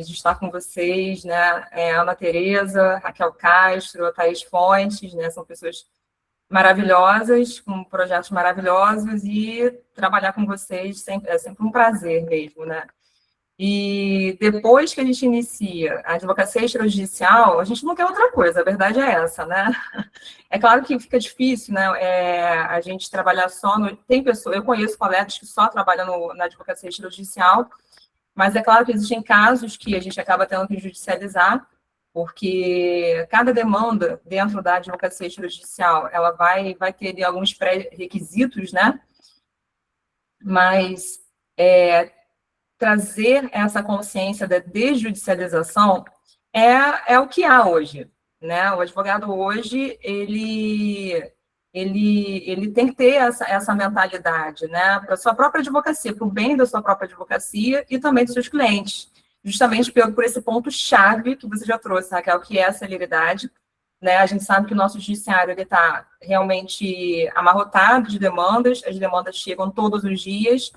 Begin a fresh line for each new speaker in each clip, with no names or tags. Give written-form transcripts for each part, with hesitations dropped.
de estar com vocês, né? Ana Tereza, Raquel Castro, Thaís Fontes, né? São pessoas maravilhosas, com projetos maravilhosos, e trabalhar com vocês é sempre um prazer mesmo, né? E depois que a gente inicia a advocacia extrajudicial, a gente não quer outra coisa, a verdade é essa, né? É claro que fica difícil, né? A gente trabalhar só no... Tem pessoas, eu conheço colegas que só trabalham na advocacia extrajudicial, mas é claro que existem casos que a gente acaba tendo que judicializar, porque cada demanda dentro da advocacia extrajudicial, ela vai ter ali alguns pré-requisitos, né? Mas trazer essa consciência da desjudicialização é o que há hoje, né? O advogado hoje, ele tem que ter essa mentalidade, né? Para a sua própria advocacia, para o bem da sua própria advocacia e também dos seus clientes, justamente por esse ponto-chave que você já trouxe, Raquel, que é a celeridade, né? A gente sabe que o nosso judiciário está realmente amarrotado de demandas, as demandas chegam todos os dias,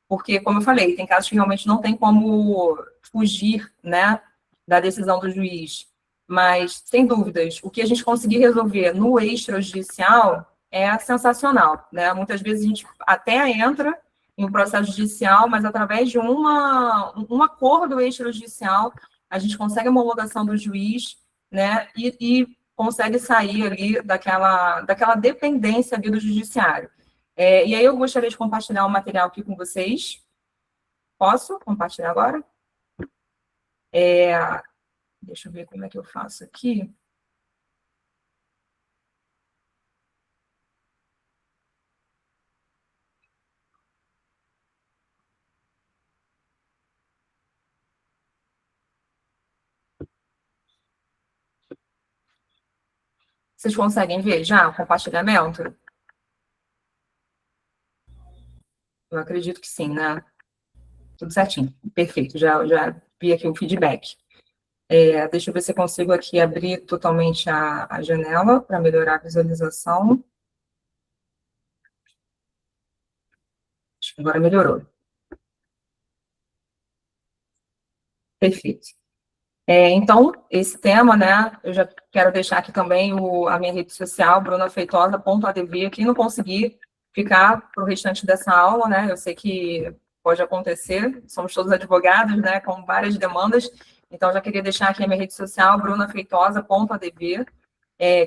porque, como eu falei, tem casos que realmente não tem como fugir, né, da decisão do juiz. Mas, sem dúvidas, o que a gente conseguir resolver no extrajudicial é sensacional, né? Muitas vezes a gente até entra em um processo judicial, mas através de um acordo extrajudicial, a gente consegue a homologação do juiz, né, e consegue sair ali daquela dependência ali do judiciário. E aí eu gostaria de compartilhar um material aqui com vocês. Posso compartilhar agora? Deixa eu ver como é que eu faço aqui. Vocês conseguem ver já o compartilhamento? Eu acredito que sim, né? Tudo certinho. Perfeito, já vi aqui o feedback. Deixa eu ver se eu consigo aqui abrir totalmente a janela para melhorar a visualização. Acho que agora melhorou. Perfeito. Então, esse tema, né, eu já quero deixar aqui também a minha rede social, brunafeitosa.adv. Quem não conseguir ficar para o restante dessa aula, né, eu sei que pode acontecer, somos todos advogados, né, com várias demandas, então já queria deixar aqui a minha rede social, brunafeitosa.adv.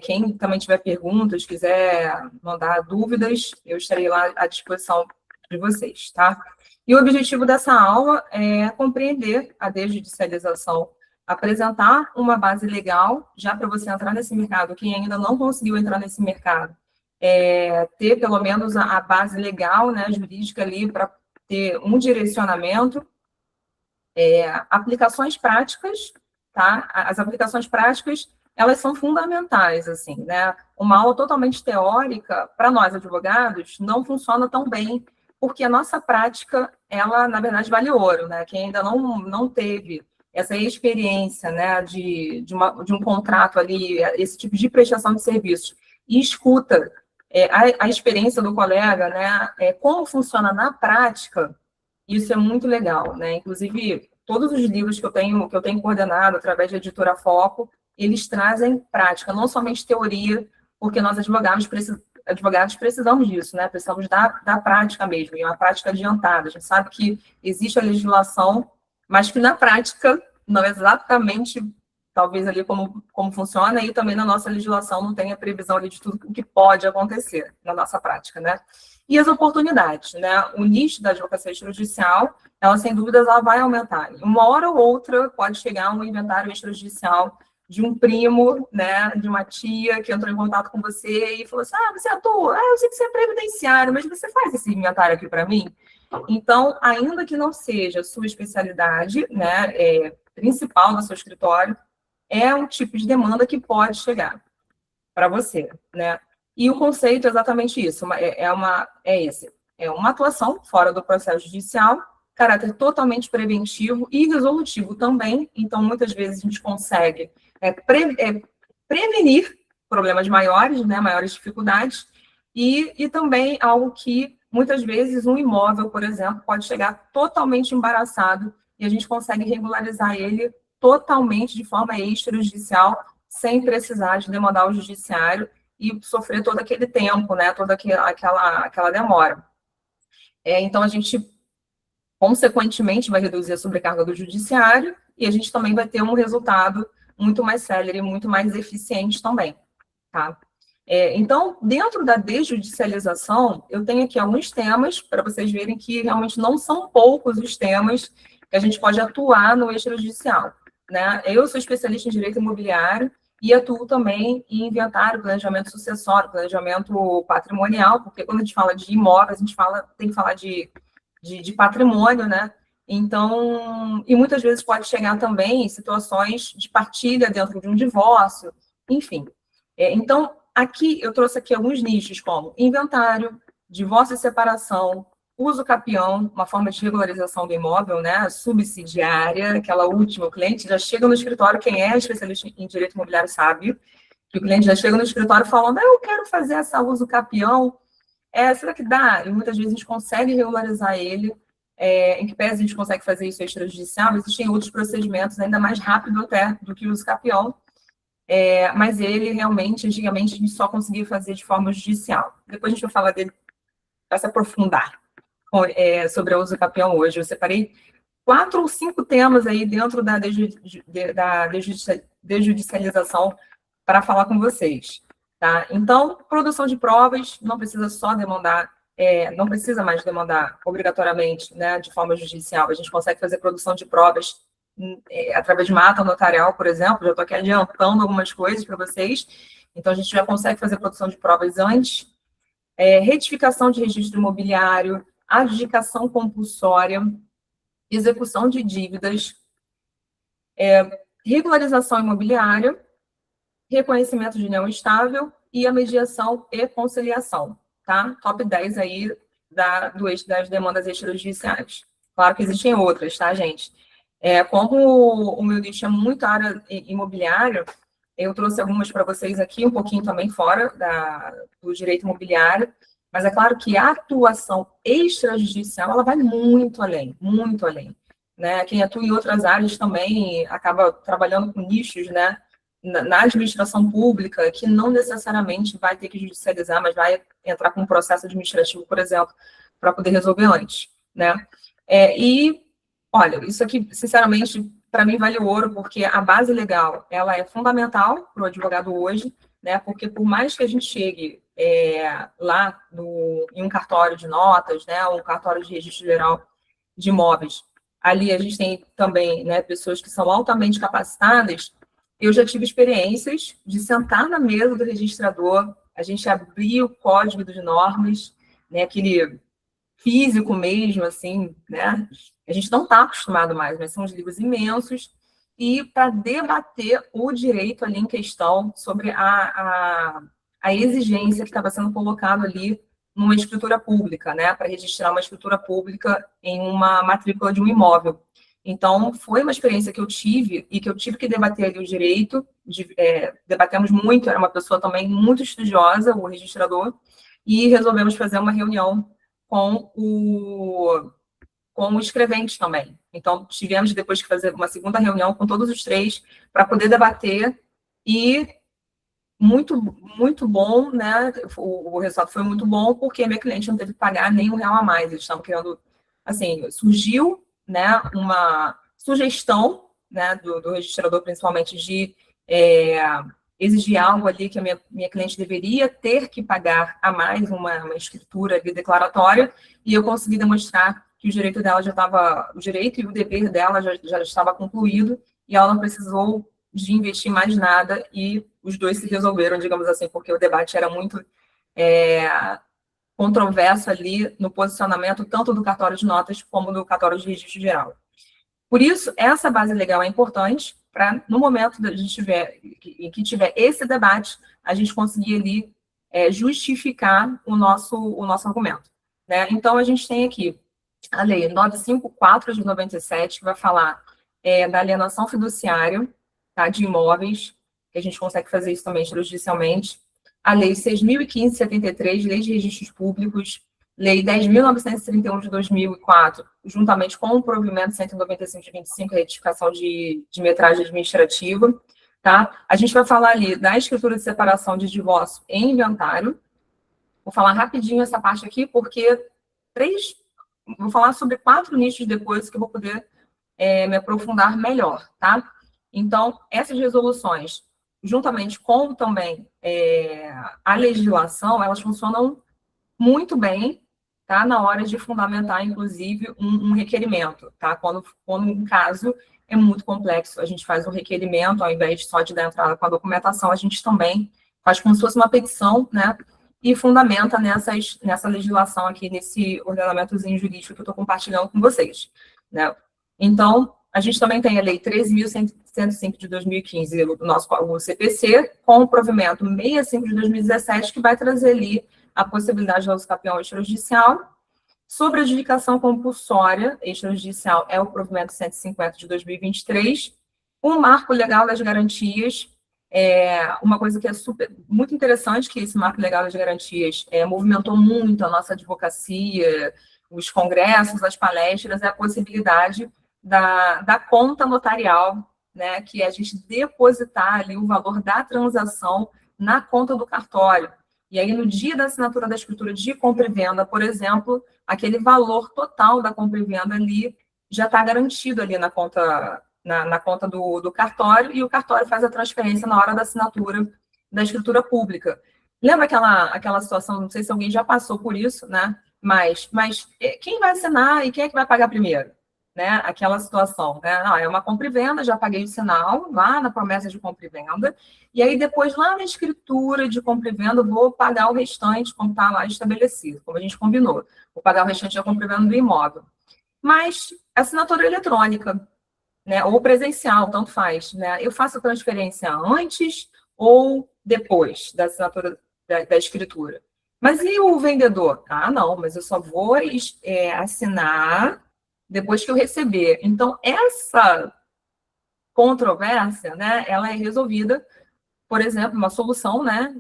Quem também tiver perguntas, quiser mandar dúvidas, eu estarei lá à disposição de vocês, tá? E o objetivo dessa aula é compreender a desjudicialização, apresentar uma base legal, já para você entrar nesse mercado, quem ainda não conseguiu entrar nesse mercado, ter pelo menos a base legal, né, jurídica ali, para ter um direcionamento, aplicações práticas, tá? As aplicações práticas, elas são fundamentais, assim, né? Uma aula totalmente teórica, para nós advogados, não funciona tão bem, porque a nossa prática, ela, na verdade, vale ouro, né? Quem ainda não teve essa experiência, né, de um contrato ali, esse tipo de prestação de serviços, e escuta a experiência do colega, né, como funciona na prática, isso é muito legal, né? Inclusive, todos os livros que eu tenho coordenado através da Editora Foco, eles trazem prática, não somente teoria, porque nós advogados precisamos disso, né? Precisamos da prática mesmo, e uma prática adiantada. A gente sabe que existe a legislação, mas que na prática não é exatamente, talvez ali como funciona, e também na nossa legislação não tem a previsão ali de tudo o que pode acontecer na nossa prática, né? E as oportunidades, né? O nicho da advocacia extrajudicial, ela, sem dúvidas, ela vai aumentar. Uma hora ou outra pode chegar um inventário extrajudicial de um primo, né, de uma tia que entrou em contato com você e falou assim, você atua? Eu sei que você é previdenciário, mas você faz esse inventário aqui para mim? Então, ainda que não seja a sua especialidade, né, principal do seu escritório, é um tipo de demanda que pode chegar para você, né? E o conceito é exatamente isso, é uma atuação fora do processo judicial, caráter totalmente preventivo e resolutivo também, então muitas vezes a gente consegue prevenir problemas maiores, né, maiores dificuldades, e também algo que muitas vezes um imóvel, por exemplo, pode chegar totalmente embaraçado e a gente consegue regularizar ele totalmente de forma extrajudicial, sem precisar de demandar o judiciário e sofrer todo aquele tempo, né, toda aquela demora. Então, a gente, consequentemente, vai reduzir a sobrecarga do judiciário e a gente também vai ter um resultado muito mais célere, muito mais eficiente também, tá? Então, dentro da desjudicialização, eu tenho aqui alguns temas para vocês verem que realmente não são poucos os temas que a gente pode atuar no extrajudicial, né? Eu sou especialista em direito imobiliário e atuo também em inventário, planejamento sucessório, planejamento patrimonial, porque quando a gente fala de imóveis, a gente tem que falar de patrimônio, né? Então, e muitas vezes pode chegar também em situações de partilha dentro de um divórcio, enfim. Então, aqui eu trouxe aqui alguns nichos, como inventário, divórcio e separação, uso capião, uma forma de regularização do imóvel, né? Subsidiária, aquela última, o cliente já chega no escritório, quem é especialista em direito imobiliário sabe, que o cliente já chega no escritório falando, eu quero fazer essa uso capião, será que dá? E muitas vezes a gente consegue regularizar ele, em que pese a gente consegue fazer isso extrajudicial, existem outros procedimentos ainda mais rápido até do que o uso capião, mas ele realmente, antigamente, a gente só conseguia fazer de forma judicial. Depois a gente vai falar dele para se aprofundar sobre a uso capião hoje. Eu separei 4 ou 5 temas aí dentro da desjudicialização para falar com vocês. Tá? Então, produção de provas, não precisa só demandar, não precisa mais demandar obrigatoriamente, né, de forma judicial. A gente consegue fazer produção de provas através de uma ata notarial, por exemplo. Já estou aqui adiantando algumas coisas para vocês. Então, a gente já consegue fazer produção de provas antes. Retificação de registro imobiliário, adjudicação compulsória, execução de dívidas, regularização imobiliária, reconhecimento de união estável e a mediação e conciliação, tá? Top 10 aí das demandas extrajudiciais. Claro que existem outras, tá, gente? Como o meu nicho é muito área imobiliária, eu trouxe algumas para vocês aqui, um pouquinho também fora do direito imobiliário, mas é claro que a atuação extrajudicial, ela vai muito além, né? Quem atua em outras áreas também acaba trabalhando com nichos, né? Na administração pública, que não necessariamente vai ter que judicializar, mas vai entrar com um processo administrativo, por exemplo, para poder resolver antes, né? Olha, isso aqui, sinceramente, para mim vale ouro, porque a base legal, ela é fundamental para o advogado hoje, né? Porque por mais que a gente chegue lá em um cartório de notas, né? Um cartório de registro geral de imóveis, ali a gente tem também, né, pessoas que são altamente capacitadas. Eu já tive experiências de sentar na mesa do registrador, a gente abrir o código de normas, né, aquele físico mesmo, assim, né? A gente não está acostumado mais, mas são os livros imensos, e para debater o direito ali em questão sobre a exigência que estava sendo colocada ali numa escritura pública, né? Para registrar uma escritura pública em uma matrícula de um imóvel. Então, foi uma experiência que eu tive e que eu tive que debater ali o direito, debatemos muito, era uma pessoa também muito estudiosa, o registrador, e resolvemos fazer uma reunião com o escrevente também. Então, tivemos depois que fazer uma segunda reunião com todos os 3 para poder debater, e muito, muito bom, né? O resultado foi muito bom, porque minha cliente não teve que pagar nem R$1 a mais. Eles estavam querendo, assim, surgiu, né, uma sugestão, né, do registrador, principalmente, de exigir algo ali que a minha cliente deveria ter que pagar a mais, uma escritura ali declaratória, e eu consegui demonstrar que o direito dela o direito e o dever dela já estava concluído, e ela não precisou de investir mais nada, e os 2 se resolveram, digamos assim, porque o debate era muito controverso ali no posicionamento tanto do cartório de notas como do cartório de registro geral. Por isso, essa base legal é importante para, no momento em que tiver esse debate, a gente conseguir ali justificar o nosso argumento, né? Então, a gente tem aqui a Lei 954 de 97, que vai falar da alienação fiduciária, tá, de imóveis, que a gente consegue fazer isso também judicialmente. A Lei 6.015 de 73, Lei de Registros Públicos, Lei 10.931 de 2004, juntamente com o provimento 195 de 25, retificação de metragem administrativa, tá? A gente vai falar ali da escritura de separação de divórcio em inventário. Vou falar rapidinho essa parte aqui, porque vou falar sobre 4 nichos depois que eu vou poder me aprofundar melhor, tá? Então, essas resoluções, juntamente com também a legislação, elas funcionam muito bem, tá? Na hora de fundamentar, inclusive, um requerimento, tá? Quando um caso é muito complexo, a gente faz um requerimento, ao invés de só de dar entrada com a documentação, a gente também faz como se fosse uma petição, né? E fundamenta nessa legislação aqui, nesse ordenamentozinho jurídico que eu estou compartilhando com vocês, né? Então, a gente também tem a Lei 13.105 de 2015, o CPC, com o provimento 65 de 2017, que vai trazer ali a possibilidade do uso capião extrajudicial. Sobre a adjudicação compulsória extrajudicial, é o provimento 150 de 2023. O marco legal das garantias, uma coisa que é muito interessante, que esse marco legal das garantias movimentou muito a nossa advocacia, os congressos, as palestras, é a possibilidade da conta notarial, né, que é a gente depositar ali o valor da transação na conta do cartório. E aí, no dia da assinatura da escritura de compra e venda, por exemplo, aquele valor total da compra e venda ali já está garantido ali na conta, na conta do cartório, e o cartório faz a transferência na hora da assinatura da escritura pública. Lembra aquela situação, não sei se alguém já passou por isso, né? Mas quem vai assinar e quem é que vai pagar primeiro? Né? Aquela situação, né? Não, é uma compra e venda, já paguei o sinal lá na promessa de compra e venda, e aí depois lá na escritura de compra e venda vou pagar o restante como está lá estabelecido, como a gente combinou. Vou pagar o restante da compra e venda do imóvel. Mas assinatura eletrônica, né? Ou presencial, tanto faz, né? Eu faço a transferência antes ou depois da assinatura da escritura. Mas e o vendedor? Ah, não, mas eu só vou assinar depois que eu receber. Então, essa controvérsia, né, ela é resolvida, por exemplo, uma solução, né,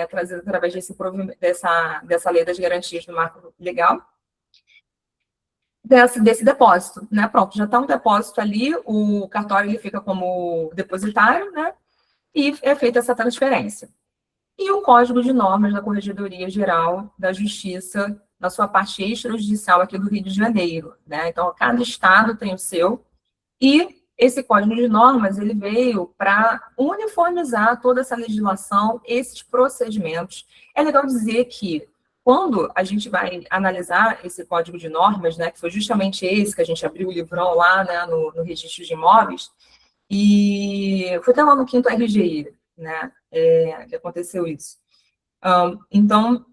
trazida através dessa lei das garantias do marco legal, desse depósito, né, pronto, já está um depósito ali, o cartório ele fica como depositário, né, e é feita essa transferência. E o Código de Normas da Corregedoria Geral da Justiça, na sua parte extrajudicial aqui do Rio de Janeiro, né? Então, cada estado tem o seu, e esse Código de Normas, ele veio para uniformizar toda essa legislação, esses procedimentos. É legal dizer que, quando a gente vai analisar esse Código de Normas, né, que foi justamente esse que a gente abriu o livrão lá, né, no Registro de Imóveis, e foi até lá no 5º RGI, né, que aconteceu isso. Então,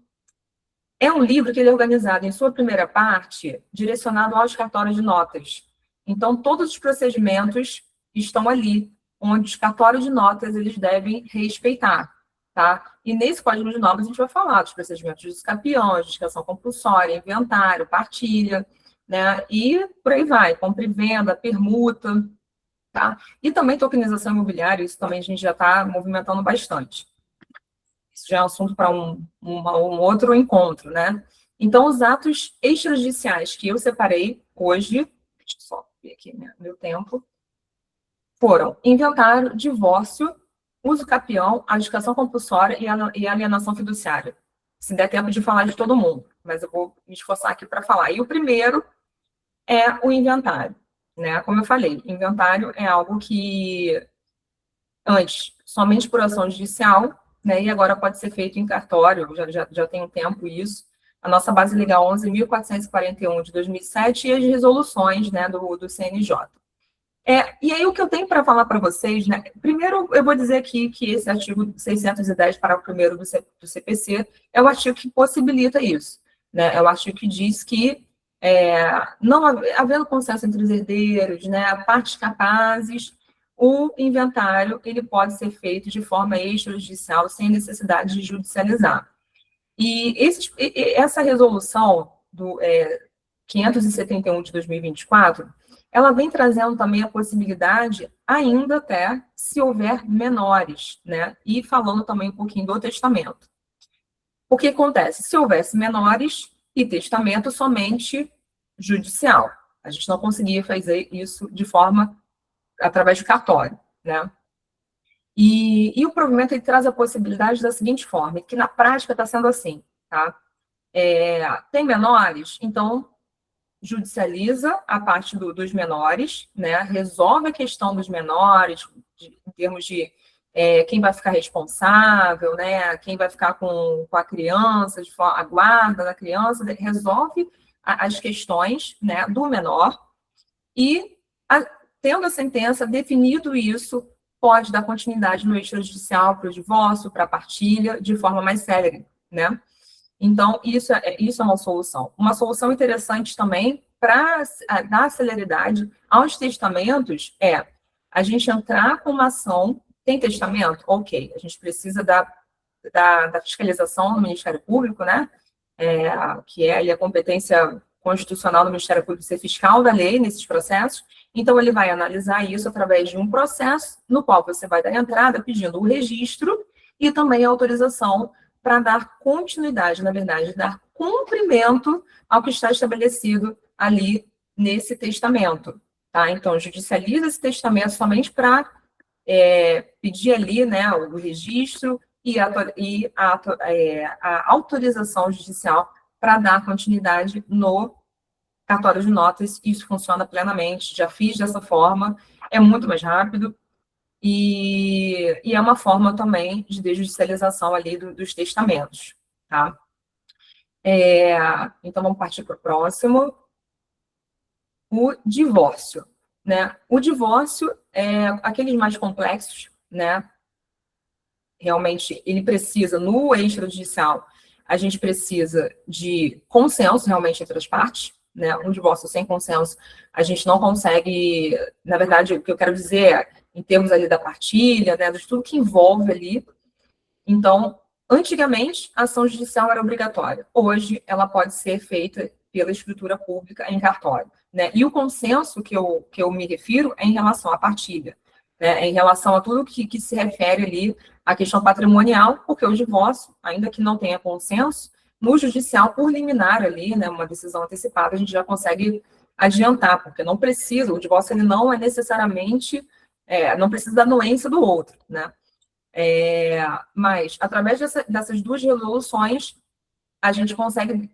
é um livro que ele é organizado em sua primeira parte, direcionado aos cartórios de notas. Então, todos os procedimentos estão ali, onde os cartórios de notas eles devem respeitar, tá? E nesse Código de Normas a gente vai falar dos procedimentos de escapião, adjudicação compulsória, inventário, partilha, né? E por aí vai, compra e venda, permuta, tá? E também tokenização imobiliária, isso também a gente já está movimentando bastante. Isso já é um assunto para um outro encontro, né? Então, os atos extrajudiciais que eu separei hoje, deixa eu só ver aqui meu tempo, foram inventário, divórcio, uso capião, adjudicação compulsória e alienação fiduciária. Se der tempo de falar de todo mundo, mas eu vou me esforçar aqui para falar. E o primeiro é o inventário, né? Como eu falei, inventário é algo que antes, somente por ação judicial, né, e agora pode ser feito em cartório, já tem um tempo isso. A nossa base legal 11.441 de 2007 e as resoluções, né, do CNJ. E aí o que eu tenho para falar para vocês, né, primeiro eu vou dizer aqui que esse artigo 610, parágrafo 1º do CPC, é o artigo que possibilita isso, né, é o artigo que diz que, não havendo consenso entre os herdeiros, né, partes capazes, o inventário ele pode ser feito de forma extrajudicial, sem necessidade de judicializar. E essa resolução do 571 de 2024, ela vem trazendo também a possibilidade, ainda até, se houver menores, né? E falando também um pouquinho do testamento. O que acontece? Se houvesse menores, e testamento somente judicial. A gente não conseguia fazer isso de forma através de cartório, né? E o provimento ele traz a possibilidade da seguinte forma, que na prática está sendo assim, tá? Tem menores, então judicializa a parte dos menores, né? Resolve a questão dos menores, em termos de quem vai ficar responsável, né? Quem vai ficar com a criança, a guarda da criança, resolve as questões, né, do menor e, tendo a sentença definido isso, pode dar continuidade no extrajudicial para o divórcio, para a partilha, de forma mais célere, né? Então, isso é uma solução. Uma solução interessante também para dar celeridade aos testamentos é a gente entrar com uma ação. Tem testamento? Ok. A gente precisa da fiscalização do Ministério Público, né? Que é a competência constitucional do Ministério Público ser fiscal da lei nesses processos. Então, ele vai analisar isso através de um processo no qual você vai dar entrada pedindo o registro e também a autorização para dar continuidade, na verdade, dar cumprimento ao que está estabelecido ali nesse testamento. Tá? Então, judicializa esse testamento somente para pedir ali, né, o registro e a autorização judicial para dar continuidade no cartório de notas. Isso funciona plenamente, já fiz dessa forma, é muito mais rápido e é uma forma também de desjudicialização ali dos testamentos, tá? Então, vamos partir para o próximo. O divórcio, né? O divórcio é aqueles mais complexos, né? Realmente, ele precisa, no extrajudicial, a gente precisa de consenso, realmente, entre as partes, né? Um divórcio sem consenso, a gente não consegue, na verdade, o que eu quero dizer é, em termos ali da partilha, né? De tudo que envolve ali. Então, antigamente, a ação judicial era obrigatória. Hoje, ela pode ser feita pela escritura pública em cartório, né? E o consenso que eu me refiro é em relação à partilha, né? Em relação a tudo que se refere ali à questão patrimonial, porque o divórcio, ainda que não tenha consenso, no judicial, por liminar ali, né, uma decisão antecipada, a gente já consegue adiantar, porque não precisa, o divórcio ele não é necessariamente, não precisa da anuência do outro, né? Mas, através dessas duas resoluções, a gente consegue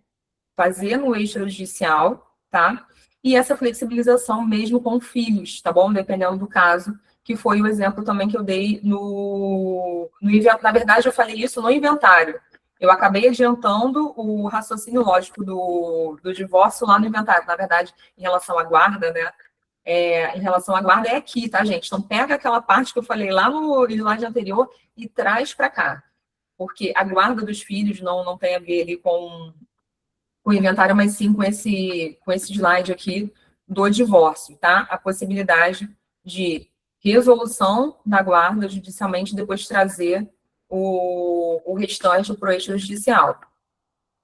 fazer no extrajudicial, tá? E essa flexibilização mesmo com filhos, tá bom? Dependendo do caso, que foi o exemplo também que eu dei no inventário. Na verdade, eu falei isso no inventário. Eu acabei adiantando o raciocínio lógico do divórcio lá no inventário. Na verdade, em relação à guarda, né? Em relação à guarda é aqui, tá, gente? Então, pega aquela parte que eu falei lá no slide anterior e traz para cá. Porque a guarda dos filhos não tem a ver ali com o inventário, mas sim com esse slide aqui do divórcio, tá? A possibilidade de resolução da guarda judicialmente, depois trazer o restante para o extrajudicial.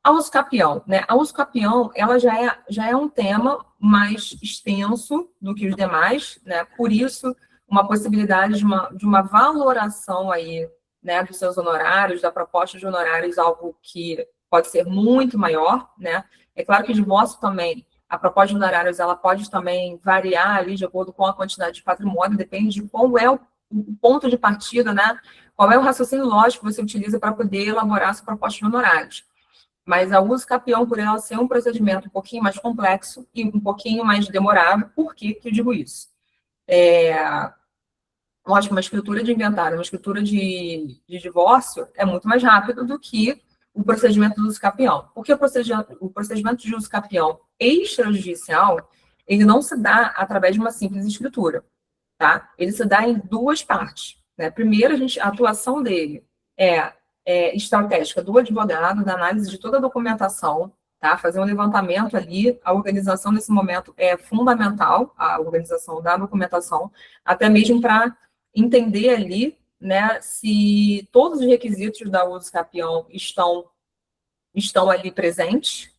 A uso capião, né? A uso capião, ela já é um tema mais extenso do que os demais, né? Por isso, uma possibilidade de uma valoração aí, né, dos seus honorários, da proposta de honorários, algo que pode ser muito maior, né? É claro que o divórcio também, a proposta de honorários, ela pode também variar ali de acordo com a quantidade de patrimônio, depende de qual é o ponto de partida, né? Qual é o raciocínio lógico que você utiliza para poder elaborar a sua proposta de honorários. Mas a uso capião, por ela ser um procedimento um pouquinho mais complexo e um pouquinho mais demorado, por que eu digo isso? Lógico, uma escritura de inventário, uma escritura de divórcio é muito mais rápido do que o procedimento do uso capião. Porque o procedimento de uso capião extrajudicial, ele não se dá através de uma simples escritura, tá? Ele se dá em duas partes, né? Primeiro, a atuação dele é estratégica do advogado, da análise de toda a documentação, tá? Fazer um levantamento ali, a organização nesse momento é fundamental, a organização da documentação, até mesmo para entender ali, né, se todos os requisitos da uso capião estão ali presentes,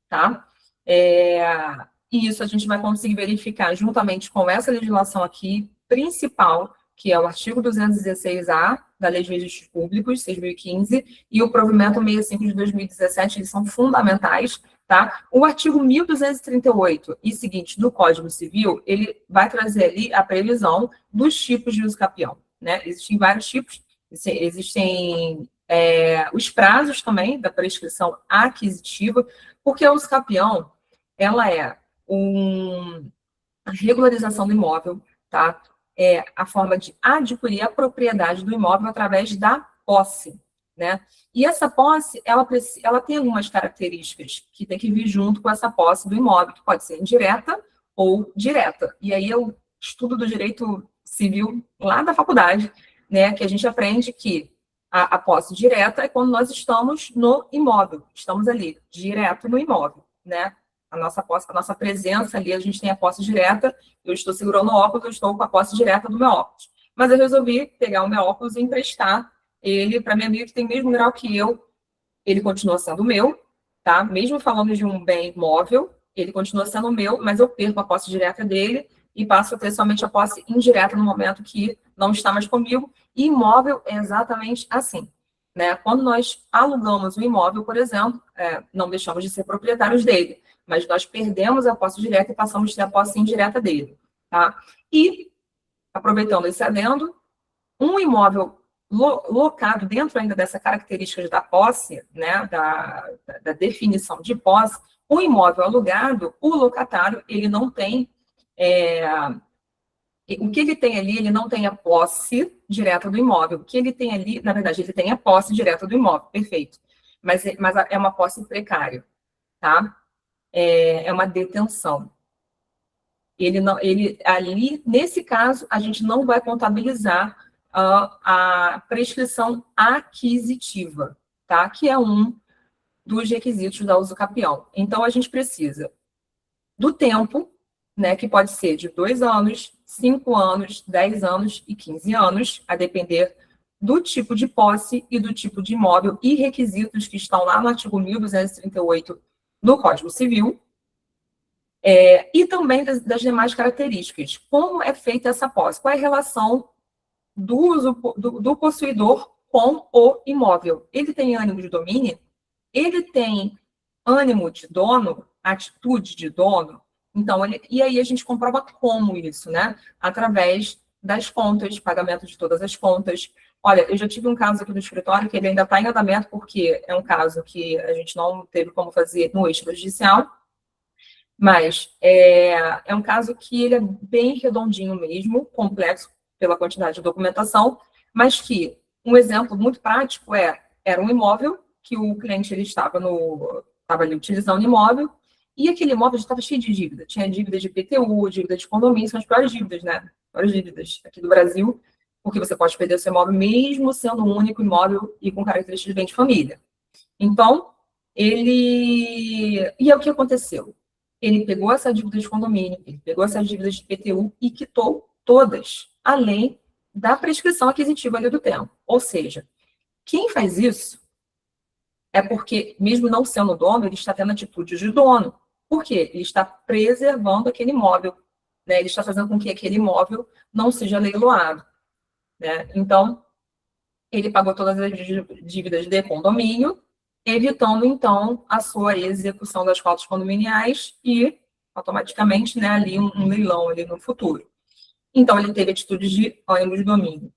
tá? E isso a gente vai conseguir verificar juntamente com essa legislação aqui, principal, que é o artigo 216-A da Lei de Registros Públicos, 6.015, e o provimento 65 de 2017, eles são fundamentais tá? O artigo 1238 e seguinte do Código Civil, ele vai trazer ali a previsão dos tipos de uso capião, né? Existem vários tipos, existem os prazos também da prescrição aquisitiva, porque a uso capião, ela é a regularização do imóvel, tá? É a forma de adquirir a propriedade do imóvel através da posse, né? E essa posse, ela tem algumas características que tem que vir junto com essa posse do imóvel, que pode ser indireta ou direta. E aí eu estudo do direito civil lá da faculdade, né, que a gente aprende que a posse direta é quando nós estamos no imóvel, estamos ali, direto no imóvel, né? A nossa posse, a nossa presença ali, a gente tem a posse direta, eu estou segurando o óculos, eu estou com a posse direta do meu óculos. Mas eu resolvi pegar o meu óculos e emprestar ele para minha amiga que tem o mesmo grau que eu, ele continua sendo meu, tá? Mesmo falando de um bem móvel, ele continua sendo meu, mas eu perco a posse direta dele e passo a ter somente a posse indireta no momento que não está mais comigo. E imóvel é exatamente assim, né? Quando nós alugamos um imóvel, por exemplo, não deixamos de ser proprietários dele, mas nós perdemos a posse direta e passamos a ter a posse indireta dele, tá? E, aproveitando esse adendo, um imóvel locado dentro ainda dessa característica da posse, né, da definição de posse, o imóvel alugado, o locatário, ele não tem, o que ele tem ali, ele não tem a posse direta do imóvel. O que ele tem ali, na verdade, ele tem a posse direta do imóvel, perfeito. Mas é uma posse precária, tá? É uma detenção. Ali, nesse caso, a gente não vai contabilizar a prescrição aquisitiva, tá? Que é um dos requisitos da uso capião. Então, a gente precisa do tempo, né, que pode ser de 2 anos, 5 anos, 10 anos e 15 anos, a depender do tipo de posse e do tipo de imóvel e requisitos que estão lá no artigo 1238 do Código Civil, e também das demais características. Como é feita essa posse? Qual é a relação do possuidor com o imóvel? Ele tem ânimo de domínio? Ele tem ânimo de dono? Atitude de dono? Então, e aí a gente comprova como isso, né? Através das contas, pagamento de todas as contas. Olha, eu já tive um caso aqui no escritório que ele ainda está em andamento, porque é um caso que a gente não teve como fazer no extrajudicial, mas é um caso que ele é bem redondinho mesmo, complexo pela quantidade de documentação, mas que um exemplo muito prático era um imóvel que o cliente ele estava ali utilizando o imóvel, e aquele imóvel já estava cheio de dívida. Tinha dívida de IPTU, dívida de condomínio, são as piores dívidas, né? Piores dívidas aqui do Brasil, porque você pode perder o seu imóvel mesmo sendo um único imóvel e com características de bem de família. Então, E é o que aconteceu? Ele pegou essa dívida de condomínio, ele pegou essas dívidas de IPTU e quitou todas, além da prescrição aquisitiva ali do tempo. Ou seja, quem faz isso é porque, mesmo não sendo dono, ele está tendo atitude de dono. Por quê? Ele está preservando aquele imóvel, né? Ele está fazendo com que aquele imóvel não seja leiloado, né? Então, ele pagou todas as dívidas de condomínio, evitando, então, a sua execução das cotas condominiais e, automaticamente, né, ali um leilão ali no futuro. Então, ele teve atitudes de ânimo de domínio.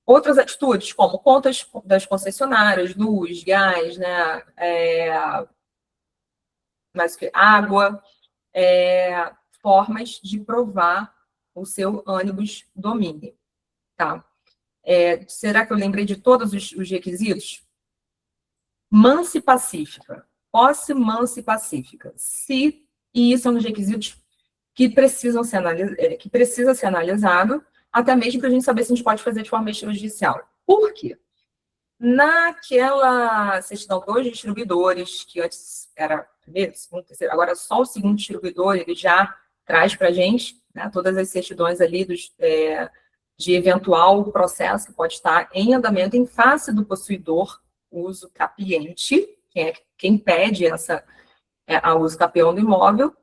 Outras atitudes, como contas das concessionárias, luz, gás, né, mais que água, formas de provar o seu ânimo de domínio, tá? Será que eu lembrei de todos os requisitos? Mansa e pacífica. Posse mansa e pacífica. E isso é um dos requisitos que precisa ser analisado, até mesmo para a gente saber se a gente pode fazer de forma extrajudicial. Por quê? Naquela certidão dos distribuidores, que antes era primeiro, segundo, terceiro, agora só o segundo distribuidor, ele já traz para a gente, né, todas as certidões ali de eventual processo que pode estar em andamento em face do possuidor uso capiente, quem pede a uso capião do imóvel,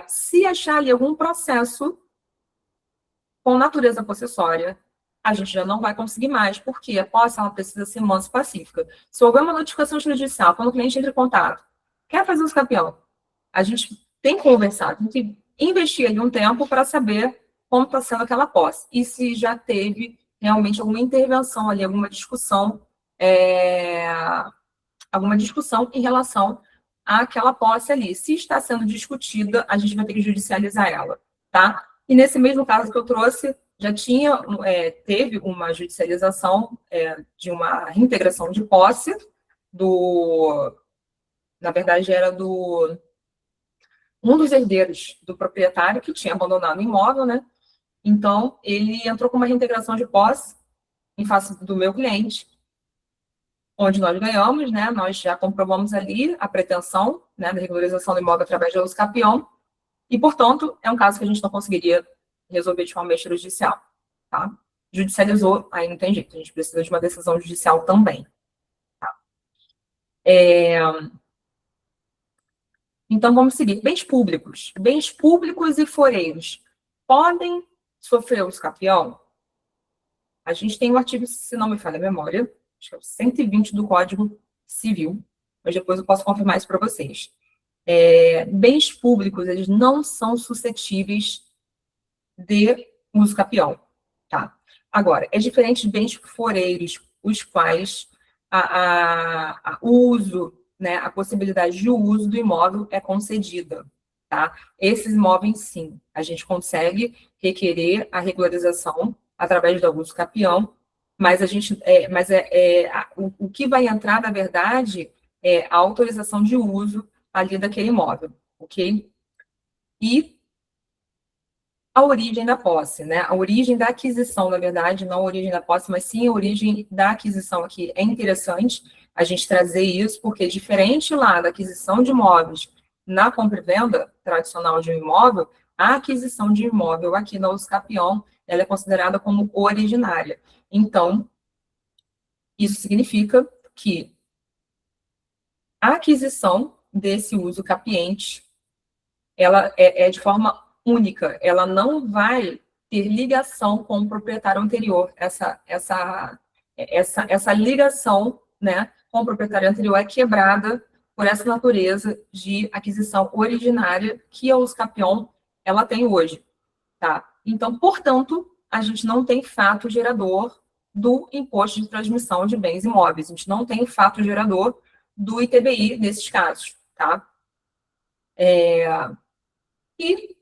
se achar ali algum processo com natureza possessória, a gente já não vai conseguir mais, porque a posse ela precisa ser mansa e pacífica. Se houver uma notificação judicial, quando o cliente entra em contato, quer fazer uso capião, a gente tem que conversar, tem que investir ali um tempo para saber como está sendo aquela posse, e se já teve realmente alguma intervenção ali, alguma discussão em relação àquela posse ali. Se está sendo discutida, a gente vai ter que judicializar ela, tá? E nesse mesmo caso que eu trouxe, já teve uma judicialização de uma reintegração de posse na verdade, era um dos herdeiros do proprietário que tinha abandonado o imóvel, né? Então, ele entrou com uma reintegração de posse em face do meu cliente, onde nós ganhamos, né? Nós já comprovamos ali a pretensão, né, da regularização do imóvel através do uso capião, e, portanto, é um caso que a gente não conseguiria resolver de forma extrajudicial, tá? Judicializou, aí não tem jeito, a gente precisa de uma decisão judicial também. Tá? Então, vamos seguir. Bens públicos. Bens públicos e foreiros podem sofrer uso capião? A gente tem o artigo, se não me falha a memória, acho que é o 120 do Código Civil, mas depois eu posso confirmar isso para vocês. Bens públicos, eles não são suscetíveis de uso capião, tá? Agora, é diferente de bens foreiros, os quais o uso, né, a possibilidade de uso do imóvel é concedida, tá? Esses imóveis, sim, a gente consegue requerer a regularização através do uso capião, mas o que vai entrar, na verdade, é a autorização de uso ali daquele imóvel, ok? E a origem da posse, né? A origem da aquisição, na verdade, não a origem da posse, mas sim a origem da aquisição aqui. É interessante a gente trazer isso, porque diferente lá da aquisição de imóveis na compra e venda tradicional de um imóvel, a aquisição de imóvel aqui na uso capião, ela é considerada como originária. Então, isso significa que a aquisição desse uso capiente, ela é de forma única, ela não vai ter ligação com o proprietário anterior. Essa ligação, né, com o proprietário anterior é quebrada por essa natureza de aquisição originária que a Usucapion ela tem hoje, tá? Então, portanto, a gente não tem fato gerador do imposto de transmissão de bens imóveis. A gente não tem fato gerador do ITBI nesses casos, tá? E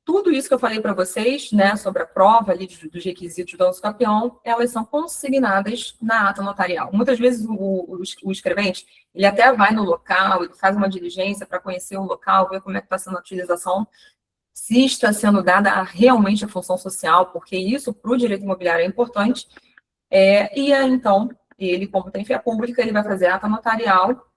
tudo isso que eu falei para vocês, né, sobre a prova ali dos requisitos do usucapião, elas são consignadas na ata notarial. Muitas vezes o escrevente, ele até vai no local, ele faz uma diligência para conhecer o local, ver como é que está sendo a utilização, se está sendo dada realmente a função social, porque isso para o direito imobiliário é importante. E aí, então, ele, como tem fé pública, ele vai fazer a ata notarial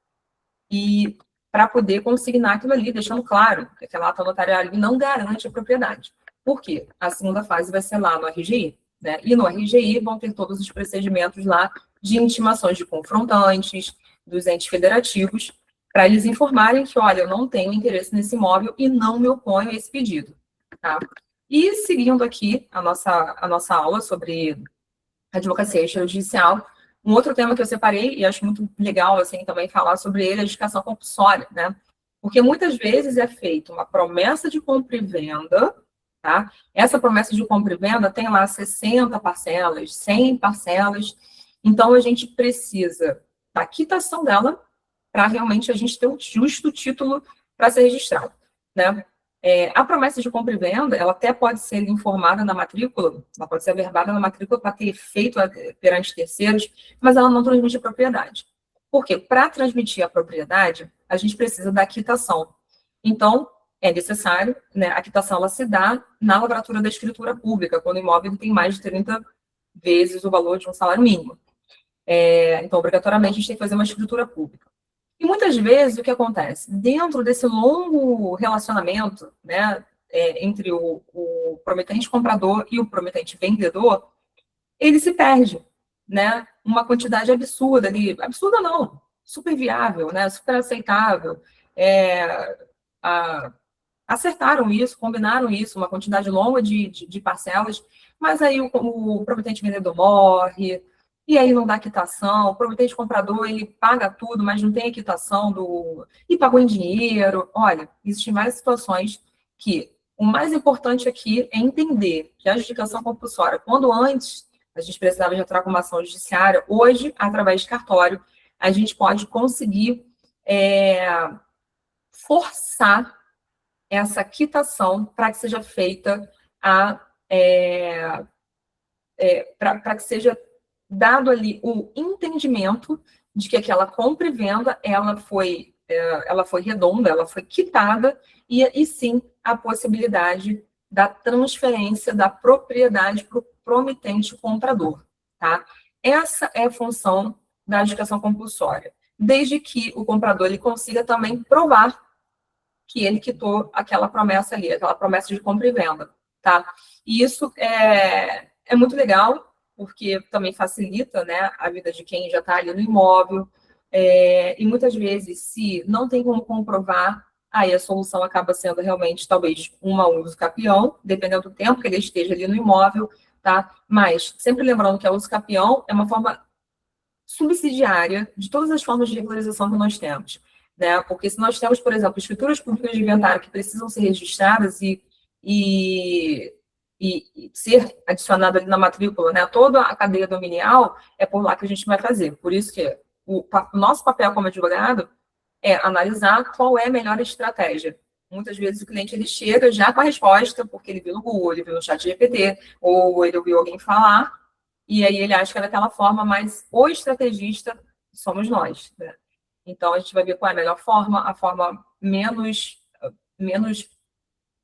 e para poder consignar aquilo ali, deixando claro que aquela ata notarial ali não garante a propriedade. Por quê? A segunda fase vai ser lá no RGI, né? E no RGI vão ter todos os procedimentos lá de intimações de confrontantes, dos entes federativos, para eles informarem que, olha, eu não tenho interesse nesse imóvel e não me oponho a esse pedido, tá? E seguindo aqui a nossa aula sobre advocacia extrajudicial, um outro tema que eu separei, e acho muito legal, assim, também falar sobre ele, é a edificação compulsória, né? Porque muitas vezes é feita uma promessa de compra e venda, tá? Essa promessa de compra e venda tem lá 60 parcelas, 100 parcelas, então a gente precisa da quitação dela para realmente a gente ter um justo título para ser registrado, né? A promessa de compra e venda, ela até pode ser informada na matrícula, ela pode ser averbada na matrícula para ter efeito perante terceiros, mas ela não transmite a propriedade. Por quê? Para transmitir a propriedade, a gente precisa da quitação. Então, é necessário, né, a quitação ela se dá na lavratura da escritura pública, quando o imóvel tem mais de 30 vezes o valor de um salário mínimo. Então, obrigatoriamente, a gente tem que fazer uma escritura pública. E muitas vezes o que acontece? Dentro desse longo relacionamento, né, entre o prometente comprador e o prometente vendedor, ele se perde, né? Uma quantidade absurda ali, absurda não, super viável, né? Super aceitável. Acertaram isso, combinaram isso, uma quantidade longa de parcelas, mas aí o promitente vendedor morre, e aí não dá quitação, o promitente comprador, ele paga tudo, mas não tem a quitação e pagou em dinheiro. Olha, existem várias situações que o mais importante aqui é entender que a adjudicação compulsória, quando antes a gente precisava de entrar com uma ação judiciária, hoje, através de cartório, a gente pode conseguir forçar essa quitação para que seja feita para que seja dado ali o entendimento de que aquela compra e venda ela foi redonda, ela foi quitada, e sim a possibilidade da transferência da propriedade para o promitente comprador. Tá? Essa é a função da adjudicação compulsória, desde que o comprador ele consiga também provar que ele quitou aquela promessa ali, aquela promessa de compra e venda. Tá? E isso é muito legal, porque também facilita, né, a vida de quem já está ali no imóvel, e muitas vezes, se não tem como comprovar, aí a solução acaba sendo realmente, talvez, um mau uso capião, dependendo do tempo que ele esteja ali no imóvel, tá? Mas, sempre lembrando que a uso capião é uma forma subsidiária de todas as formas de regularização que nós temos, né? Porque se nós temos, por exemplo, escrituras públicas de inventário que precisam ser registradas e ser adicionado ali na matrícula, né? Toda a cadeia dominial é por lá que a gente vai fazer. Por isso que o nosso papel como advogado é analisar qual é a melhor estratégia. Muitas vezes o cliente ele chega já com a resposta, porque ele viu no Google, ele viu no chat GPT, ou ele ouviu alguém falar, e aí ele acha que é daquela forma, mas o estrategista somos nós, né? Então, a gente vai ver qual é a melhor forma, a forma menos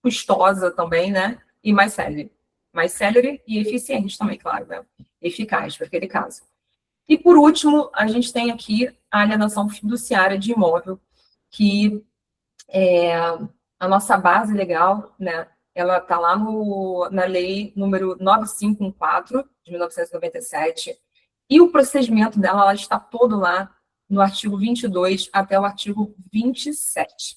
custosa também, né? E mais célere. Mais célere e eficiente também, claro, né? Eficaz para aquele caso. E, por último, a gente tem aqui a alienação fiduciária de imóvel, que é a nossa base legal, né? Ela está lá na lei número 9514, de 1997, e o procedimento dela ela está todo lá no artigo 22 até o artigo 27.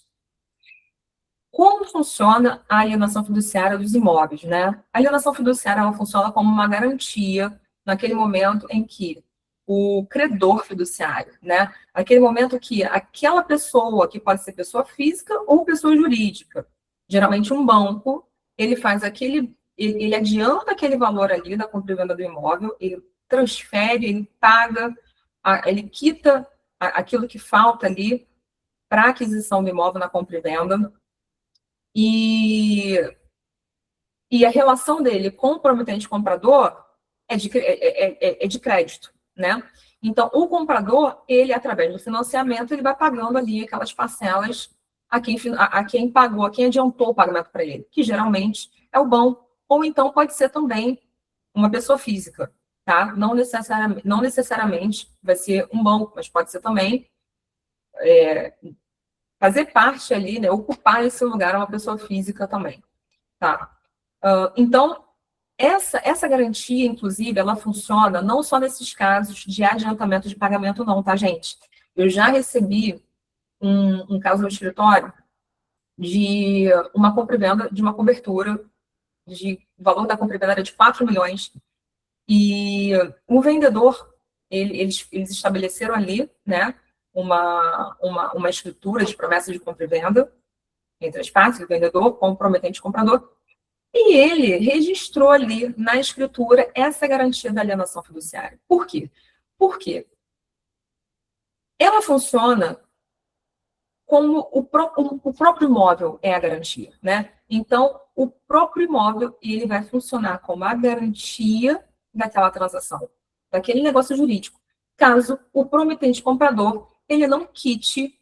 Como funciona a alienação fiduciária dos imóveis, né? A alienação fiduciária ela funciona como uma garantia naquele momento em que o credor fiduciário, né? Aquele momento que aquela pessoa, que pode ser pessoa física ou pessoa jurídica, geralmente um banco, ele faz ele adianta aquele valor ali da compra e venda do imóvel, ele transfere, ele paga, ele quita aquilo que falta ali para a aquisição do imóvel na compra e venda, e a relação dele com o promitente comprador é de crédito, né? Então, o comprador, ele, através do financiamento, ele vai pagando ali aquelas parcelas a quem pagou, a quem adiantou o pagamento para ele, que geralmente é o banco, ou então pode ser também uma pessoa física, tá? Não necessariamente vai ser um banco, mas pode ser também fazer parte ali, né? Ocupar esse lugar uma pessoa física também, tá? Então, essa garantia, inclusive, ela funciona não só nesses casos de adiantamento de pagamento, não, tá, gente? Eu já recebi um caso no escritório de uma compra e venda de uma cobertura, o valor da compra e venda era de 4 milhões, e o vendedor, eles estabeleceram ali, né, uma escritura de promessa de compra e venda entre as partes, o vendedor com o prometente comprador, e ele registrou ali na escritura essa garantia da alienação fiduciária. Por quê? Porque ela funciona como o próprio imóvel é a garantia, né? Então, o próprio imóvel ele vai funcionar como a garantia daquela transação, daquele negócio jurídico, caso o promitente comprador ele não quite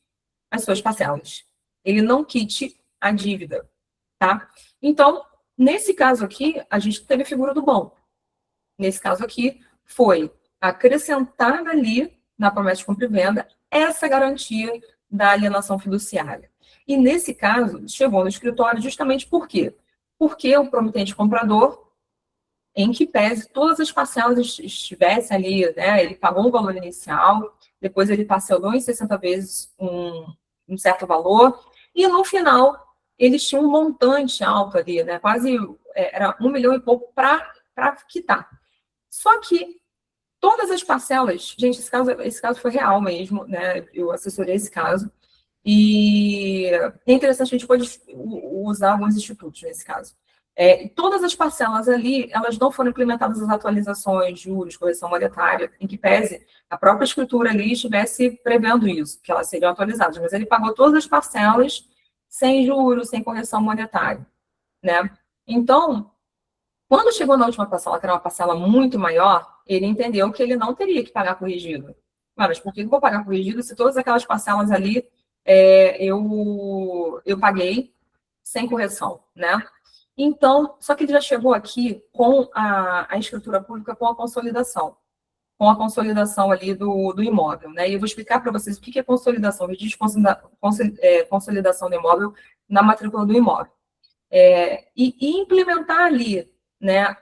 as suas parcelas, ele não quite a dívida, tá? Então, nesse caso aqui, a gente teve a figura do banco. Nesse caso aqui, foi acrescentada ali na promessa de compra e venda essa garantia da alienação fiduciária. E nesse caso, chegou no escritório justamente por quê? Porque o promitente comprador, em que pese todas as parcelas estivessem ali, né, ele pagou um valor inicial, depois ele parcelou em 60 vezes um certo valor, e no final eles tinham um montante alto ali, né, quase era 1 milhão e pouco para para quitar. Só que todas as parcelas, gente, esse caso foi real mesmo, né? Eu assessorei esse caso. E é interessante, a gente pode usar alguns institutos nesse caso. Todas as parcelas ali, elas não foram implementadas as atualizações, juros, correção monetária, em que pese a própria escritura ali estivesse prevendo isso, que elas seriam atualizadas, mas ele pagou todas as parcelas sem juros, sem correção monetária, né? Então, quando chegou na última parcela, que era uma parcela muito maior, ele entendeu que ele não teria que pagar corrigido. Mas por que eu vou pagar corrigido se todas aquelas parcelas ali eu paguei sem correção, né? Então, só que ele já chegou aqui com a escritura pública com a consolidação ali do imóvel, né? E eu vou explicar para vocês o que é consolidação, consolidação do imóvel na matrícula do imóvel. E implementar ali, né,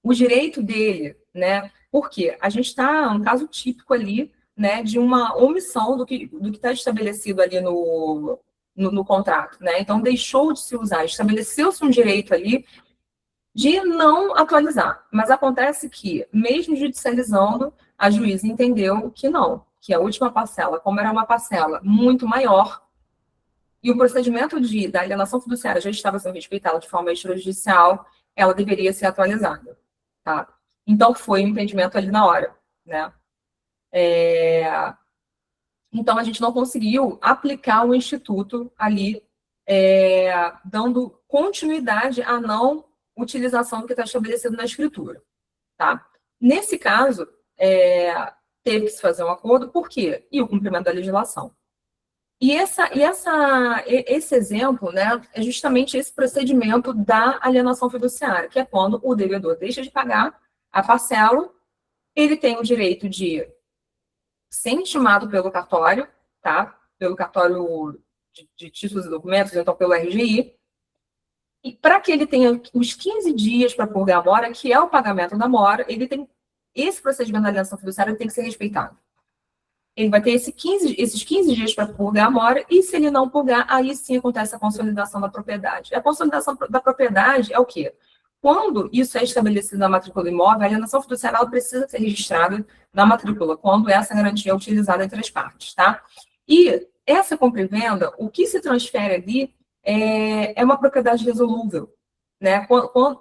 o direito dele, né? Porque a gente está um caso típico ali, né, de uma omissão do que está estabelecido ali no contrato, né? Então deixou de se usar, estabeleceu-se um direito ali de não atualizar. Mas acontece que, mesmo judicializando, a juíza entendeu que não, que a última parcela, como era uma parcela muito maior, e o procedimento da alienação fiduciária já estava sendo respeitado de forma extrajudicial, ela deveria ser atualizada. Tá? Então, foi um entendimento ali na hora. Né? Então, a gente não conseguiu aplicar o instituto ali, dando continuidade à não utilização do que está estabelecido na escritura. Tá? Nesse caso, teve que se fazer um acordo, por quê? E o cumprimento da legislação. E esse exemplo, né, é justamente esse procedimento da alienação fiduciária, que é quando o devedor deixa de pagar a parcela, ele tem o direito de ser intimado pelo cartório, tá? Pelo cartório de títulos e documentos, então pelo RGI, e para que ele tenha os 15 dias para purgar a mora, que é o pagamento da mora, esse procedimento da alienação fiduciária tem que ser respeitado. Ele vai ter esses 15 dias para purgar a mora, e se ele não purgar, aí sim acontece a consolidação da propriedade. A consolidação da propriedade é o quê? Quando isso é estabelecido na matrícula do imóvel, a alienação fiduciária precisa ser registrada na matrícula, quando essa garantia é utilizada entre as partes, tá? E essa compra e venda, o que se transfere ali é uma propriedade resolúvel, né? Quando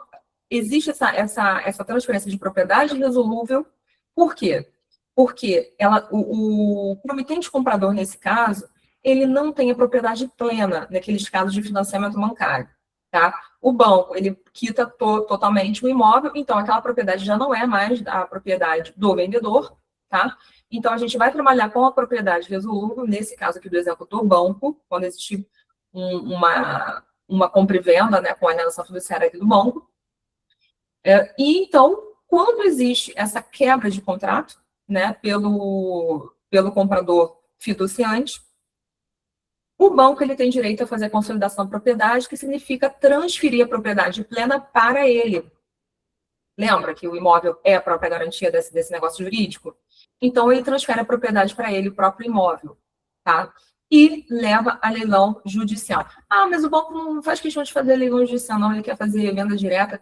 existe essa transferência de propriedade resolúvel, por quê? Porque o promitente comprador, nesse caso, ele não tem a propriedade plena naqueles casos de financiamento bancário. Tá? O banco, ele quita totalmente o imóvel, então aquela propriedade já não é mais a propriedade do vendedor. Tá? Então, a gente vai trabalhar com a propriedade resolúvel, nesse caso aqui do exemplo do banco, quando existe uma compra e venda, né, com a alienação fiduciária aqui do banco. E, então, quando existe essa quebra de contrato, né, pelo comprador fiduciante, o banco ele tem direito a fazer a consolidação da propriedade, que significa transferir a propriedade plena para ele. Lembra que o imóvel é a própria garantia desse negócio jurídico? Então, ele transfere a propriedade para ele, o próprio imóvel. Tá? E leva a leilão judicial. Ah, mas o banco não faz questão de fazer leilão judicial, não, ele quer fazer venda direta.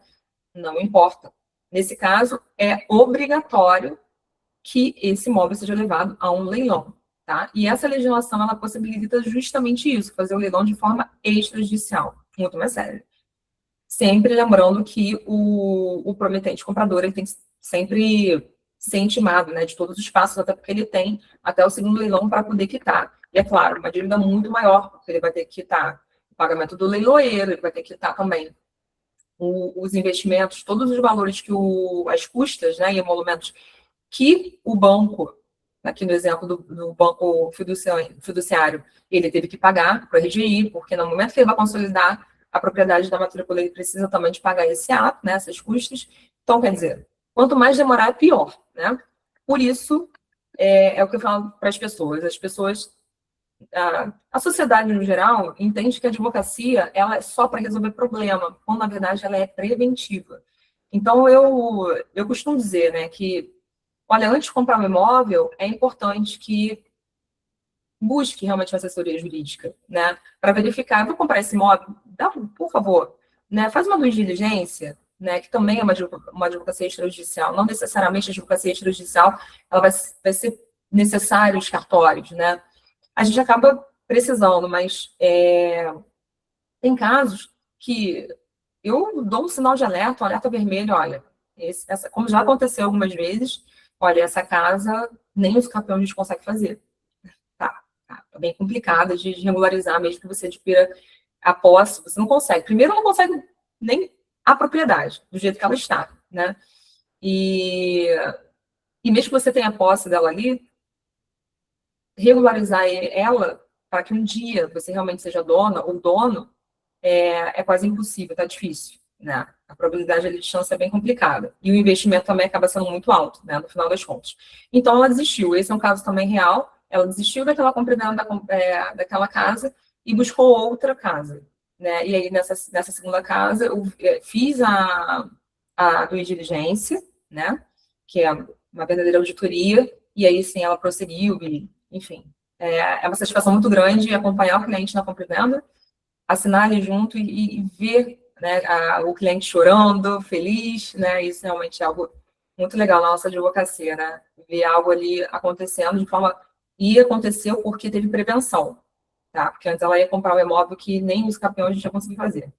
Não importa. Nesse caso, é obrigatório que esse imóvel seja levado a um leilão. Tá? E essa legislação, ela possibilita justamente isso, fazer o leilão de forma extrajudicial, muito mais séria. Sempre lembrando que o prometente comprador ele tem que sempre ser intimado, né, de todos os passos, até porque ele tem até o segundo leilão para poder quitar. E é claro, uma dívida muito maior, porque ele vai ter que quitar o pagamento do leiloeiro, ele vai ter que quitar também os investimentos, todos os valores que as custas, né, e emolumentos que o banco, aqui no exemplo do banco fiduciário, ele teve que pagar para o RGI, porque no momento que ele vai consolidar a propriedade da matrícula, ele precisa também de pagar esse ato, né, essas custas. Então, quer dizer, quanto mais demorar, pior, né? Por isso, é o que eu falo para as pessoas, a sociedade, no geral, entende que a advocacia ela é só para resolver problema, quando, na verdade, ela é preventiva. Então, eu costumo dizer, né, que, olha, antes de comprar um imóvel, é importante que busque realmente uma assessoria jurídica, né, para verificar, vou comprar esse imóvel, por favor, né, faz uma due diligência, né, que também é uma advocacia extrajudicial. Não necessariamente a advocacia extrajudicial ela vai ser necessário os cartórios, né? A gente acaba precisando, mas tem casos que eu dou um sinal de alerta, um alerta vermelho, olha, como já aconteceu algumas vezes, olha, essa casa nem os campeões a gente consegue fazer. Tá bem complicada de regularizar, mesmo que você adquira a posse, você não consegue. Primeiro, não consegue nem a propriedade, do jeito que ela está, né? E mesmo que você tenha a posse dela ali, regularizar ela para que um dia você realmente seja dona ou dono é quase impossível, tá difícil, né? A probabilidade de chance é bem complicada. E o investimento também acaba sendo muito alto, né, no final das contas. Então, ela desistiu. Esse é um caso também real. Ela desistiu daquela compra e venda daquela casa e buscou outra casa, né? E aí, nessa segunda casa, eu fiz a due diligência, né? Que é uma verdadeira auditoria. E aí, sim, ela prosseguiu e, enfim, é uma satisfação muito grande acompanhar o cliente na compra e venda, assinar ali junto e ver, né, o cliente chorando, feliz, né? Isso realmente é algo muito legal na nossa advocacia, né? Ver algo ali acontecendo de forma... E aconteceu porque teve prevenção, tá? Porque antes ela ia comprar um imóvel que nem os campeões a gente ia conseguir fazer.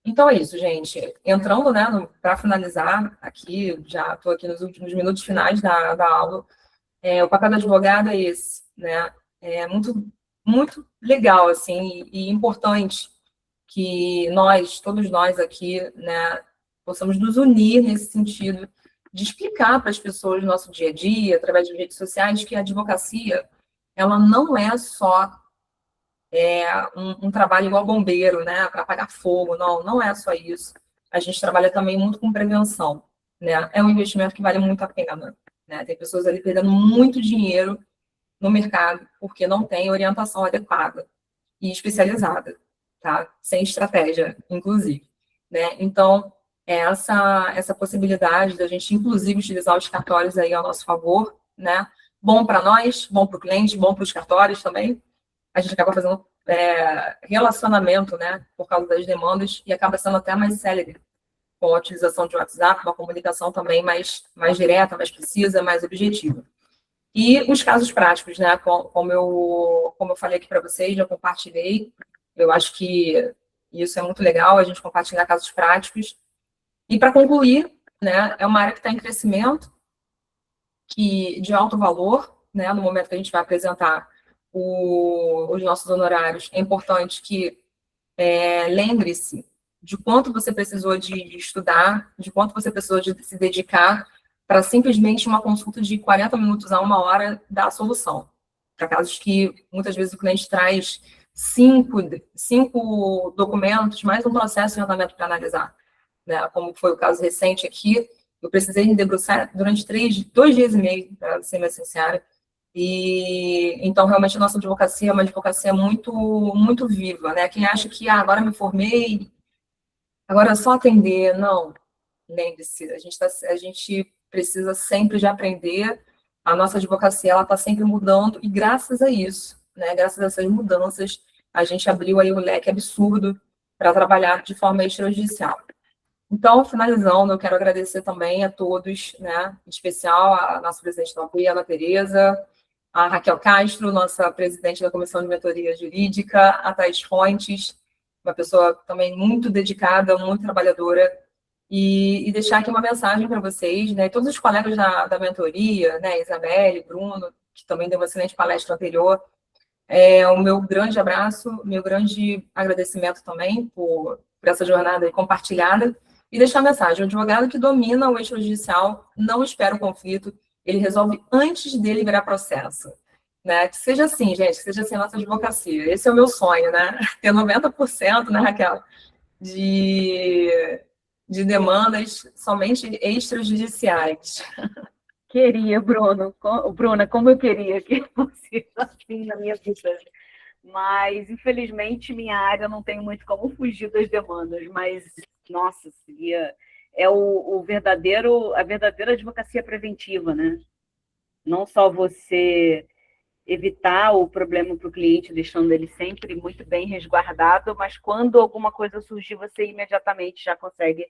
Então é isso, gente. Entrando, né, para finalizar aqui, já estou aqui nos últimos minutos finais da aula, o papel do advogado é esse, né? É muito legal, assim, e importante que todos nós aqui, né, possamos nos unir nesse sentido de explicar para as pessoas no nosso dia a dia, através das redes sociais, que a advocacia, ela não é só um trabalho igual bombeiro, né, para apagar fogo, não é só isso. A gente trabalha também muito com prevenção, né? É um investimento que vale muito a pena, né? Tem pessoas ali perdendo muito dinheiro no mercado porque não tem orientação adequada e especializada, tá? Sem estratégia, inclusive, né? Então, essa possibilidade da gente, inclusive, utilizar os cartórios aí ao nosso favor, né? Bom para nós, bom para o cliente, bom para os cartórios também. A gente acaba fazendo relacionamento, né? Por causa das demandas e acaba sendo até mais célere com a utilização de WhatsApp, uma comunicação também mais direta, mais precisa, mais objetiva. E os casos práticos, né? Como eu falei aqui para vocês, já compartilhei. Eu acho que isso é muito legal, a gente compartilhar casos práticos. E para concluir, né? É uma área que está em crescimento, de alto valor, né? No momento que a gente vai apresentar os nossos honorários, é importante que lembre-se de quanto você precisou de estudar, de quanto você precisou de se dedicar para simplesmente uma consulta de 40 minutos a 1 hora dar a solução. Para casos que muitas vezes o cliente traz cinco documentos, mais um processo de andamento para analisar, né? Como foi o caso recente aqui, eu precisei me debruçar durante 2 dias e meio, para ser mais sincera. E então, realmente, a nossa advocacia é uma advocacia muito viva, né? Quem acha que agora me formei, agora é só atender, não. Lembre-se, a gente precisa sempre de aprender. A nossa advocacia ela está sempre mudando e graças a isso, né? Graças a essas mudanças, a gente abriu aí um leque absurdo para trabalhar de forma extrajudicial. Então, finalizando, eu quero agradecer também a todos, né? Em especial a nossa presidente da OAB, Ana Tereza, a Raquel Castro, nossa presidente da Comissão de Mentoria Jurídica, a Thais Fontes, uma pessoa também muito dedicada, muito trabalhadora, e deixar aqui uma mensagem para vocês, né, todos os colegas da mentoria, né, Isabelle, Bruno, que também deu uma excelente palestra anterior, o meu grande abraço, meu grande agradecimento também por essa jornada compartilhada, e deixar a mensagem: o advogado que domina o extrajudicial não espera o conflito, ele resolve antes dele virar processo. Né? Que seja assim, gente, que seja assim a nossa advocacia. Esse é o meu sonho, né? Ter 90%, né, Raquel, de demandas somente extrajudiciais.
Queria, Bruna, como eu queria que fosse assim na minha vida. Mas, infelizmente, minha área não tem muito como fugir das demandas. Mas, nossa, seria... É a verdadeira advocacia preventiva, né? Não só você evitar o problema para o cliente, deixando ele sempre muito bem resguardado, mas quando alguma coisa surgir, você imediatamente já consegue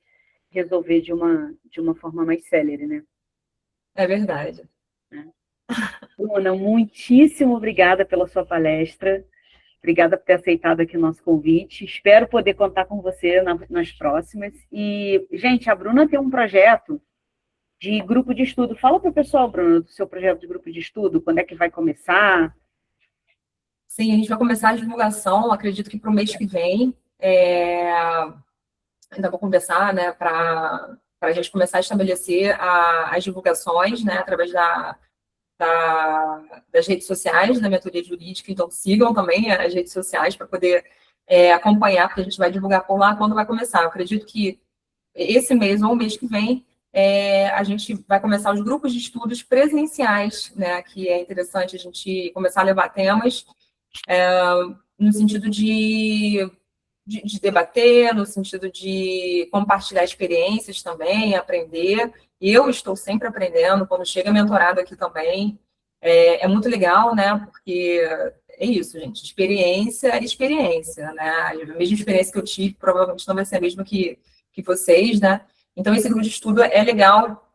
resolver de uma forma mais célere, né?
É verdade.
Bruna, muitíssimo obrigada pela sua palestra. Obrigada por ter aceitado aqui o nosso convite. Espero poder contar com você nas próximas. E, gente, a Bruna tem um projeto de grupo de estudo. Fala para o pessoal, Bruna, do seu projeto de grupo de estudo, quando é que vai começar?
Sim, a gente vai começar a divulgação, acredito que para o mês que vem. Ainda vou conversar, né, para a gente começar a estabelecer as divulgações, né, através das redes sociais da mentoria jurídica, então sigam também as redes sociais para poder acompanhar, porque a gente vai divulgar por lá quando vai começar. Eu acredito que esse mês ou o mês que vem a gente vai começar os grupos de estudos presenciais, né, que é interessante a gente começar a levar temas no sentido de debater, no sentido de compartilhar experiências também, aprender. Eu estou sempre aprendendo, quando chega mentorado aqui também. É muito legal, né? Porque é isso, gente. Experiência é experiência, né? A mesma experiência que eu tive, provavelmente não vai ser a mesma que vocês, né? Então, esse grupo de estudo é legal.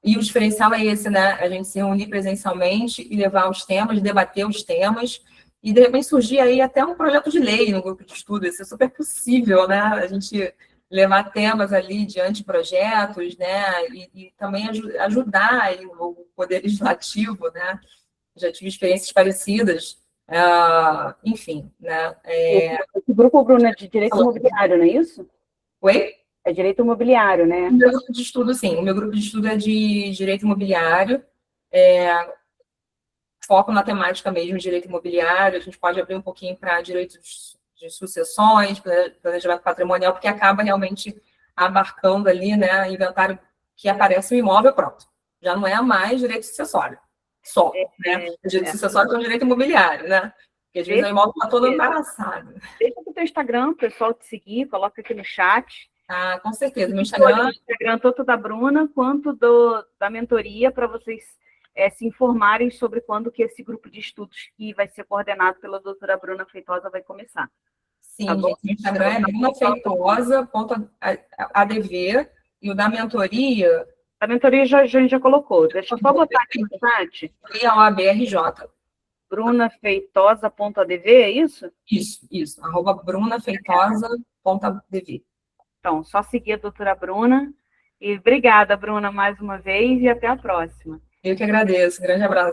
E o diferencial é esse, né? A gente se reunir presencialmente e levar os temas, debater os temas, e de repente surgir aí até um projeto de lei no grupo de estudo. Isso é super possível, né? A gente levar temas ali de anteprojetos, né? E também ajudar aí o Poder Legislativo, né? Já tive experiências parecidas, enfim, né?
Esse grupo, Bruna, é de direito imobiliário, não é isso?
Oi?
É direito imobiliário, né?
O meu grupo de estudo, sim. O meu grupo de estudo é de direito imobiliário, foco na temática mesmo de direito imobiliário. A gente pode abrir um pouquinho para direitos de sucessões, planejamento patrimonial, porque acaba realmente abarcando ali, né, inventário que aparece um imóvel, pronto. Já não é mais direito sucessório, só, né? O direito sucessório é um direito imobiliário, né? Porque às vezes o imóvel está todo embaraçado.
Deixa aqui o teu Instagram, o pessoal te seguir, coloca aqui no chat.
Ah, com certeza. Meu Instagram...
O Instagram tanto da Bruna quanto da mentoria, para vocês se informarem sobre quando que esse grupo de estudos que vai ser coordenado pela doutora Bruna Feitosa vai começar.
Sim, tá, gente, meu Instagram é brunafeitosa.adv, e o da mentoria...
A mentoria a gente já colocou. Deixa eu só botar aqui no chat.
E a OABRJ.
brunafeitosa.adv, é isso?
Isso. @brunafeitosa.adv.
Então, só seguir a doutora Bruna. E obrigada, Bruna, mais uma vez, e até a próxima.
Eu que agradeço. Grande abraço.